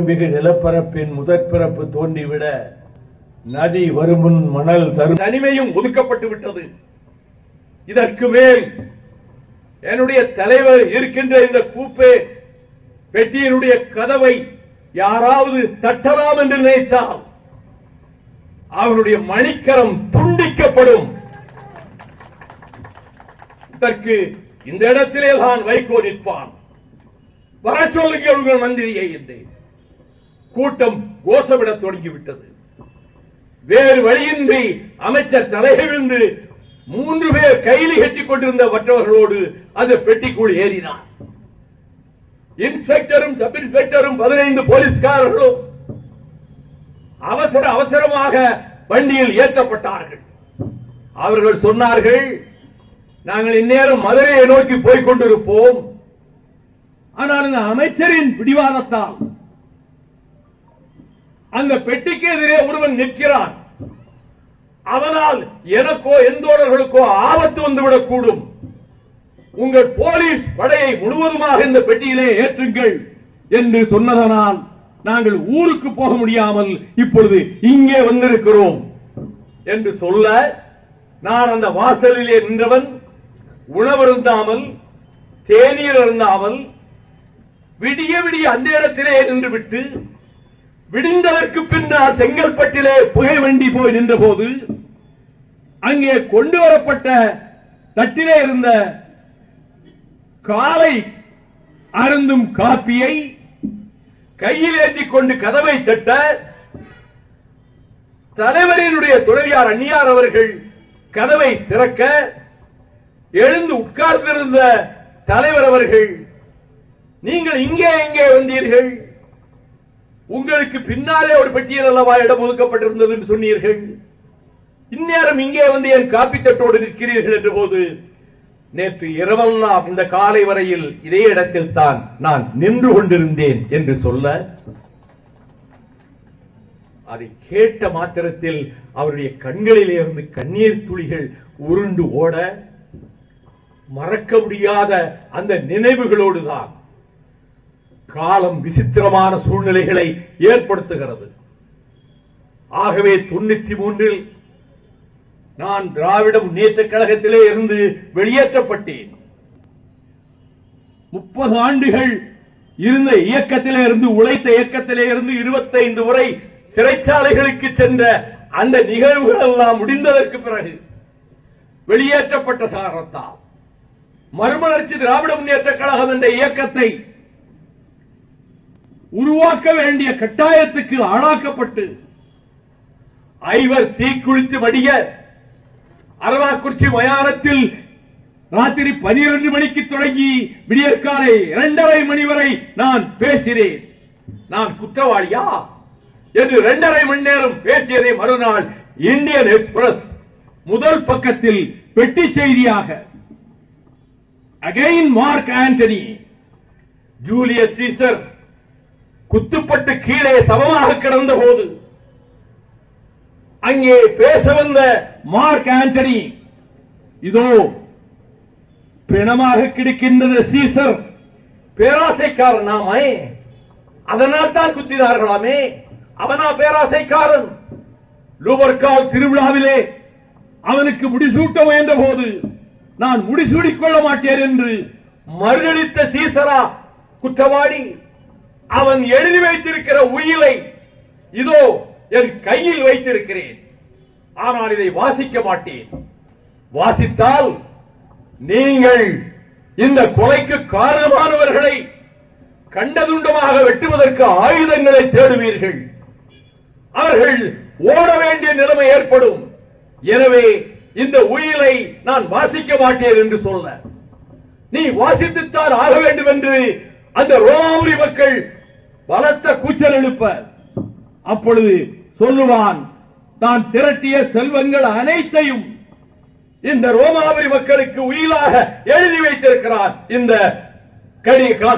வளமிகு நிலப்பரப்பின் முதற்பிறப்பு தோன்றிவிட நதி வருமுன் மணல் தரும் தனிமையும் ஒதுக்கப்பட்டு விட்டது. இதற்கு மேல் என்னுடைய தலைவர் இருக்கின்ற இந்த கூப்பே பெட்டியினுடைய கதவை யாராவது தட்டலாம் என்று நினைத்தால் அவருடைய மணிக்கரம் துண்டிக்கப்படும். இதற்கு இந்த இடத்திலே தான் வைகோ நிற்பான். வர சொல்லுங்கள் மந்திரியை என்று கூட்டம் கோஷமிட தொடங்கிவிட்டது. வேறு வழியின்றி அமைச்சர் தலையிலிருந்து 3 பேர் கையில் கட்டிக் கொண்டிருந்த மற்றவர்களோடு அந்த பெட்டிக்குள் ஏறினார். இன்ஸ்பெக்டரும் சப் இன்ஸ்பெக்டரும் 15 போலீஸ்காரர்களும் அவசரமாக வண்டியில் ஏற்றப்பட்டார்கள். அவர்கள் சொன்னார்கள், நாங்கள் இந்நேரம் மதுரையை நோக்கி போய்க் கொண்டிருப்போம். ஆனால் இந்த அமைச்சரின் பிடிவாதத்தால் அந்த பெட்டிக்கு எதிரே ஒருவன் நிற்கிறான். அவனால் எனக்கோ எந்தோழர்களுக்கோ ஆபத்து வந்துவிடக் கூடும். உங்கள் போலீஸ் படையை முழுவதுமாக இந்த பெட்டியிலே ஏற்றுங்கள் என்று சொன்னதனால் நாங்கள் ஊருக்கு போக முடியாமல் இப்பொழுது இங்கே வந்திருக்கிறோம் என்று சொல்ல, நான் அந்த வாசலிலே நின்றவன் உணவருந்தாமல் தேநீர் அருந்தாமல் விடிய விடிய அந்த இடத்திலே நின்று விட்டு விடிந்ததற்கு பின்னால் செங்கல்பட்டிலே புகை வண்டி போய் நின்ற போது அங்கே கொண்டு வரப்பட்ட தட்டிலே இருந்த காலை அருந்தும் காப்பியை கையில் ஏற்றிக் கொண்டு கதவை தட்ட தலைவரினுடைய துணைவியார் அந்நியார் அவர்கள் கதவை திறக்க எழுந்து உட்கார்ந்திருந்த தலைவர் அவர்கள், நீங்கள் இங்கே எங்கே வந்தீர்கள்? உங்களுக்கு பின்னாலே ஒரு பெட்டியில் அல்லவா இடம் ஒதுக்கப்பட்டிருந்தது என்று சொன்னீர்கள். இந்நேரம் இங்கே வந்து என் காப்பி தட்டோடு நிற்கிறீர்கள் என்ற போது, நேற்று இரவெல்லாம் இந்த காலை வரையில் இதே இடத்தில் தான் நான் நின்று கொண்டிருந்தேன் என்று சொல்ல, அதை கேட்ட மாத்திரத்தில் அவருடைய கண்களிலே இருந்து கண்ணீர் துளிகள் உருண்டு ஓட, மறக்க முடியாத அந்த நினைவுகளோடுதான் காலம் விசித்திரமான சூழ்நிலைகளை ஏற்படுத்துகிறது. ஆகவே 93இல் நான் திராவிட முன்னேற்ற கழகத்திலே இருந்து வெளியேற்றப்பட்டேன். 30 ஆண்டுகள் இருந்த இயக்கத்திலே இருந்து, உழைத்த இயக்கத்திலே இருந்து 25 முறை சிறைச்சாலைகளுக்கு சென்ற அந்த நிகழ்வுகள் எல்லாம் முடிந்ததற்கு பிறகு வெளியேற்றப்பட்ட காரணத்தால் மறுமலர்ச்சி திராவிட முன்னேற்ற கழகம் என்ற இயக்கத்தை உருவாக்க வேண்டிய கட்டாயத்துக்கு ஆளாக்கப்பட்டு ஐவர் தீக்குளித்து வடிய அரவாக்குறிச்சி மயானத்தில் ராத்திரி 12 மணிக்கு தொடங்கி விடியற்காலை 2:30 மணி வரை நான் பேசினேன். நான் குற்றவாளியா என்று 2:30 மணி நேரம் பேசியதை மறுநாள் இந்தியன் எக்ஸ்பிரஸ் முதல் பக்கத்தில் பெட்டி செய்தியாக, again Mark Antony, Julius Caesar குத்துப்பட்டு கீழே சமமாக கிடந்த போது அங்கே பேச வந்த மார்க் ஆண்டனி இதோ பிணமாக கிடைக்கின்றது. சீசர் பேராசைக்காரனாமே, அதனால் தான் குத்தினார்களாமே, அவனா பேராசைக்காரன். லூபர்கால் திருவிழாவிலே அவனுக்கு முடிசூட்ட முயன்ற போது நான் முடிசூடிக் கொள்ள மாட்டேன் என்று மறுதளித்த சீசரா குற்றவாளி? அவன் எழுதி வைத்திருக்கிற உயிலை இதோ என் கையில் வைத்திருக்கிறேன். ஆனால் இதை வாசிக்க மாட்டேன். வாசித்தால் நீங்கள் இந்த கொலைக்கு காரணமானவர்களை கண்டதுண்டமாக வெட்டுவதற்கு ஆயுதங்களை தேடுவீர்கள். அவர்கள் ஓட வேண்டிய நிலைமை ஏற்படும். எனவே இந்த உயிலை நான் வாசிக்க மாட்டேன் என்று சொல்ல, நீ வாசித்துத்தான் ஆக வேண்டும் என்று அந்த ரோமாபுரி மக்கள் பலத்த கூச்சல் எழுப்ப, அப்பொழுது சொல்லுவான், தான் திரட்டிய செல்வங்கள் அனைத்தையும் இந்த ரோமாபுரி மக்களுக்கு உயிலாக எழுதி வைத்திருக்கிறார். இந்த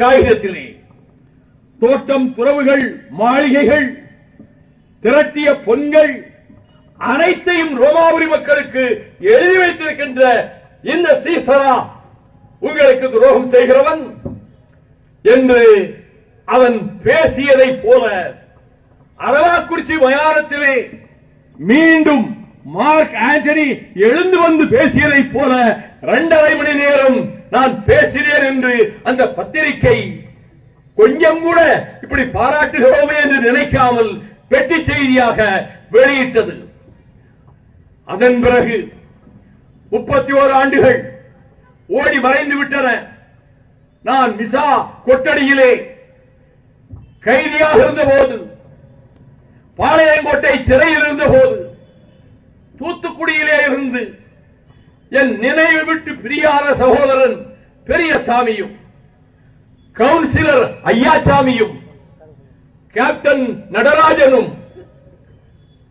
காகிதத்திலே தோட்டம், துறவுகள், மாளிகைகள், திரட்டிய பொன்கள் அனைத்தையும் ரோமாபுரி மக்களுக்கு எழுதி வைத்திருக்கின்ற இந்த சீசரா உங்களுக்கு துரோகம் செய்கிறவன் என்று அவன் பேசியதை போல அரவாக்குறிச்சி மயானத்திலே மீண்டும் மார்க் ஆண்டனி எழுந்து வந்து பேசியதை போல 2.5 மணி நேரம் நான் பேசினேன் என்று அந்த பத்திரிகை கொஞ்சம் கூட இப்படி பாராட்டுகிறோமே என்று நினைக்காமல் பெட்டி செய்தியாக வெளியிட்டது. அதன் பிறகு 31 ஆண்டுகள் ஓடி மறைந்து விட்டன. நான் மிசா கொட்டடியிலே கைதியாக இருந்த போது, பாளையங்கோட்டை சிறையில் இருந்த போது, தூத்துக்குடியிலே இருந்து என் நினைவு விட்டு பிரியாத சகோதரன் பெரியசாமியும், கவுன்சிலர் ஐயாசாமியும், கேப்டன் நடராஜனும்,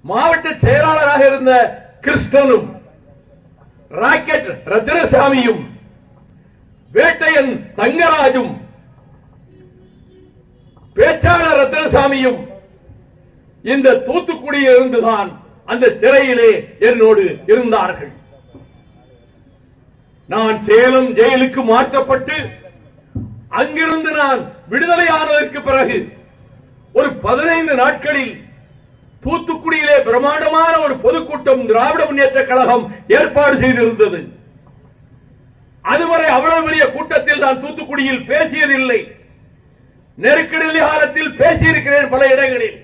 மாவட்ட செயலாளராக இருந்த கிருஷ்ணனும், ராக்கெட் ரத்தினசாமியும், வேட்டையன் தங்கராஜும், பேச்சாளர் ரத்தினசாமியும் இந்த தூத்துக்குடியில் இருந்துதான் அந்த சிறையிலே என்னோடு இருந்தார்கள். நான் சேலம் ஜெயிலுக்கு மாற்றப்பட்டு அங்கிருந்து நான் விடுதலையானதற்கு பிறகு ஒரு 15 நாட்களில் தூத்துக்குடியிலே பிரமாண்டமான ஒரு பொதுக்கூட்டம் திராவிட முன்னேற்ற கழகம் ஏற்பாடு செய்திருந்தது. அதுவரை அவ்வளவு பெரிய கூட்டத்தில் நான் தூத்துக்குடியில் பேசியதில்லை. நெருக்கடி காலத்தில் பேசியிருக்கிறேன் பல இடங்களில்.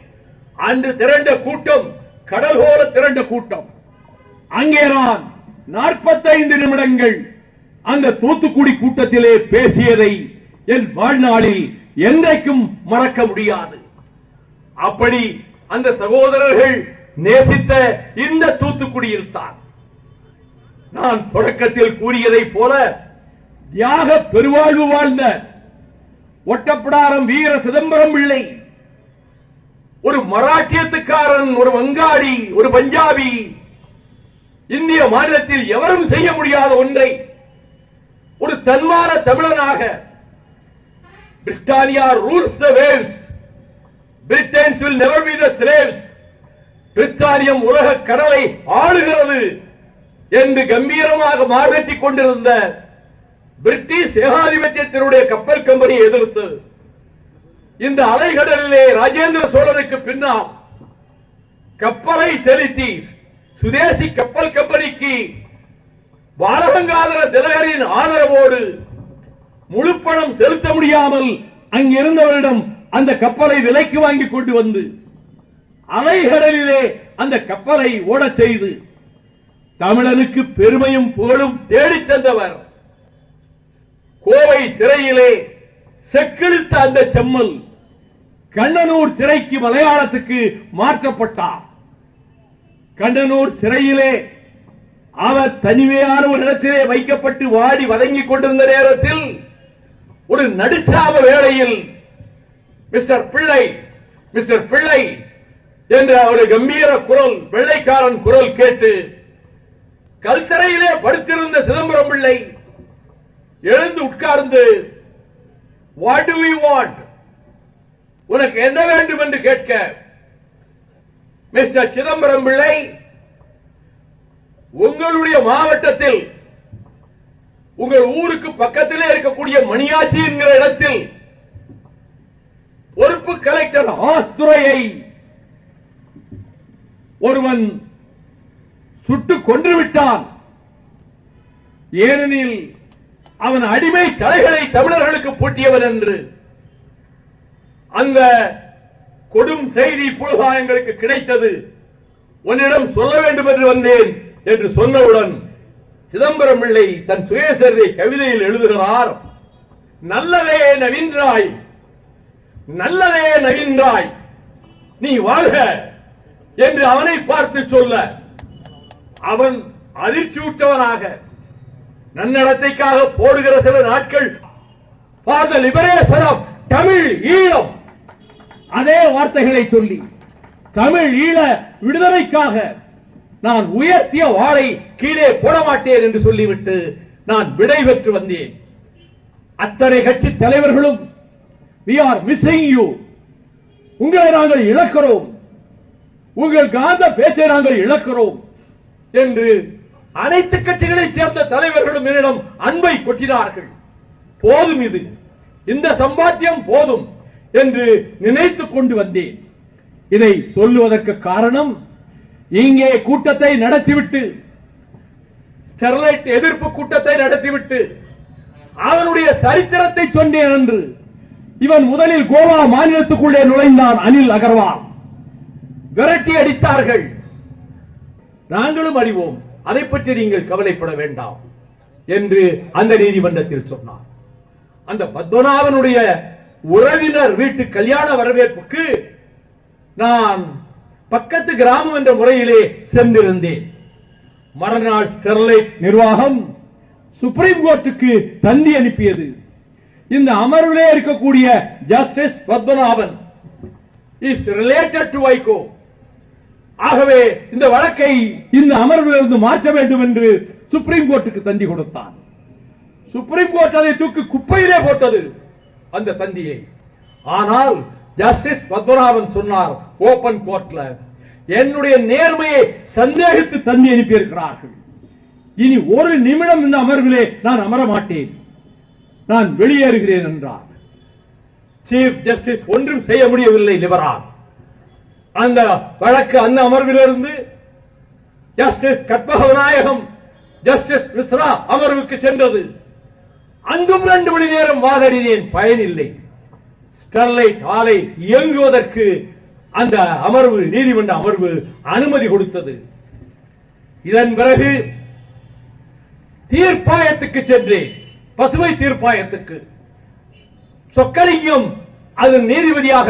அன்று திரண்ட கூட்டம் கடல் போல திரண்ட கூட்டம். அங்கே நான் 45 நிமிடங்கள் அந்த தூத்துக்குடி கூட்டத்திலே பேசியதை என் வாழ்நாளில் என்றைக்கும் மறக்க முடியாது. அப்படி அந்த சகோதரர்கள் நேசித்த இந்த தூத்துக்குடியில் தான் நான் தொடக்கத்தில் கூறியதை போல தியாக பெருவாழ்வு வாழ்ந்த ஒட்டப்பிடாரம் வீர சிதம்பரம் பிள்ளை, ஒரு மராட்டியத்துக்காரன், ஒரு வங்காளி, ஒரு பஞ்சாபி, இந்திய மாநிலத்தில் எவரும் செய்ய முடியாத ஒன்றை ஒரு தன்மான தமிழனாக, Britannia rules the waves, Britons will never be the slaves, பிரித்தானியம் உலக கடலை ஆளுகிறது என்று கம்பீரமாக மார்கட்டிக் கொண்டிருந்த பிரிட்டிஷ் ஏகாதிபத்தியத்தினுடைய கப்பல் கம்பெனியை எதிர்த்து இந்த அலைகடலிலே ராஜேந்திர சோழனுக்கு பின்னால் கப்பலை செலுத்தி சுதேசி கப்பல் கம்பெனிக்கு பாலகங்காதர திலகரின் ஆதரவோடு முழு பணம் செலுத்த முடியாமல் அங்கிருந்தவரிடம் அந்த கப்பலை விலைக்கு வாங்கி கொண்டு வந்து அலைகடலிலே அந்த கப்பலை ஓடச் செய்து தமிழனுக்கு பெருமையும் புகழும் தேடித் தந்தவர். கோவை சிறையிலே செக்கிழுத்த அந்த செம்மல் கண்ணனூர் சிறைக்கு மலையாளத்துக்கு மாற்றப்பட்டார். கண்ணனூர் சிறையிலே அவர் தனிமையான ஒரு இடத்திலே வைக்கப்பட்டு வாடி வதங்கிக் கொண்டிருந்த நேரத்தில் ஒரு நடுச்சாம வேளையில் மிஸ்டர் பிள்ளை, மிஸ்டர் பிள்ளை என்ற ஒரு கம்பீர குரல், வெள்ளைக்காரன் குரல் கேட்டு கல்தரையிலே படுத்திருந்த சிதம்பரம் பிள்ளை எழுந்து உட்கார்ந்து, வாட் டு யூ வாண்ட், உனக்கு என்ன வேண்டும் என்று கேட்க, மிஸ்டர் சிதம்பரம் பிள்ளை, உங்களுடைய மாவட்டத்தில் உங்கள் ஊருக்கு பக்கத்திலே இருக்கக்கூடிய மணியாச்சி என்கிற இடத்தில் பொறுப்பு கலெக்டர் ஆஸ்துரையை ஒருவன் சுட்டுக் கொன்று விட்டான். ஏனெனில் அவன் அடிமை தலைகளை தமிழர்களுக்கு பூட்டியவன் என்று அந்த கொடும் செய்தி புலகாயங்களுக்கு கிடைத்தது. உன்னிடம் சொல்ல வேண்டும் என்று வந்தேன் என்று சொன்னவுடன் சிதம்பரம் பிள்ளை தன் சுயசரிதை கவிதையில் எழுதுகிறார். நல்லதே நவீன்ராய், நல்லதே நவீன்ராய், நீ வாழ்க என்று அவனை பார்த்து சொல்ல, அவன் அதிர்ச்சியுற்றவனாக நன்னடத்தைக்காக போடுகிற சில நாட்கள் for the liberation of Tamil Eelam, அதே வார்த்தைகளை சொல்லி தமிழ் ஈழ விடுதலைக்காக நான் உயர்த்திய வாளை கீழே போட மாட்டேன் என்று சொல்லிவிட்டு நான் விடை பெற்று வந்தேன். அத்தனை கட்சி தலைவர்களும் we are missing you, உங்களை நாங்கள் இழக்கிறோம், உங்கள் காந்த பேச்சை நாங்கள் இழக்கிறோம் என்று அனைத்து கட்சிகளைச் சேர்ந்த தலைவர்களும் என்னிடம் அன்பை கொட்டினார்கள். போதும், இது இந்த சம்பாத்தியம் போதும், என்று நினைத்துக் கொண்டு வந்தேன். இதை சொல்லுவதற்கு காரணம், இங்கே கூட்டத்தை நடத்திவிட்டு, ஸ்டெர்லைட் எதிர்ப்பு கூட்டத்தை நடத்திவிட்டு அவனுடைய சரித்திரத்தை சொன்னேன் என்று. இவன் முதலில் கோவா மாநிலத்துக்குள்ளே நுழைந்தான். அனில் அகர்வால் விரட்டி அடித்தார்கள். நாங்களும் அறிவோம், அதை பற்றி நீங்கள் கவலைப்பட வேண்டாம் என்று அந்த நீதிமன்றத்தில் சொன்னார். அந்த பத்மநாபனுடைய உறவினர் வீட்டு கல்யாண வரவேற்புக்கு நான் பக்கத்து கிராமம் என்ற முறையிலே சென்றிருந்தேன். மறுநாள் ஸ்டெர்லைட் நிர்வாகம் சுப்ரீம் கோர்ட்டுக்கு தந்தி அனுப்பியது. இந்த அமர்விலே இருக்கக்கூடிய justice Padmanabhan is related to Vaiko. ஆகவே இந்த வழக்கை இந்த அமர்விலிருந்து மாற்ற வேண்டும் என்று சுப்ரீம் கோர்ட்டுக்கு தந்தி கொடுத்தான். சுப்ரீம் கோர்ட் அதை தூக்கி குப்பையிலே போட்டது அந்த தந்தியை. ஆனால் ஜஸ்டிஸ் பத்மநாபன் சொன்னார் ஓபன் கோர்ட்ல, என்னுடைய நேர்மையை சந்தேகித்து தந்தி அனுப்பியிருக்கிறார்கள். இனி ஒரு நிமிடம் இந்த அமர்விலே நான் அமர மாட்டேன், நான் வெளியேறுகிறேன் என்றார். சீஃப் ஜஸ்டிஸ் ஒன்றும் செய்ய முடியவில்லை. லிபரால் அந்த வழக்கு அந்த அமர்விலிருந்து ஜஸ்டிஸ் கற்பகநாயகம், ஜஸ்டிஸ் மிஸ்ரா அமர்வுக்கு சென்றது. அங்கும் 2 மணி நேரம் வாதாடினேன், பயனில்லை. ஸ்டெர்லைட் ஆலை இயங்குவதற்கு அந்த அமர்வு, நீதிமன்ற அமர்வு அனுமதி கொடுத்தது. இதன் பிறகு தீர்ப்பாயத்துக்கு சென்றேன், பசுமை தீர்ப்பாயத்துக்கு. சொக்கலிங்கம் அதன் நீதிபதியாக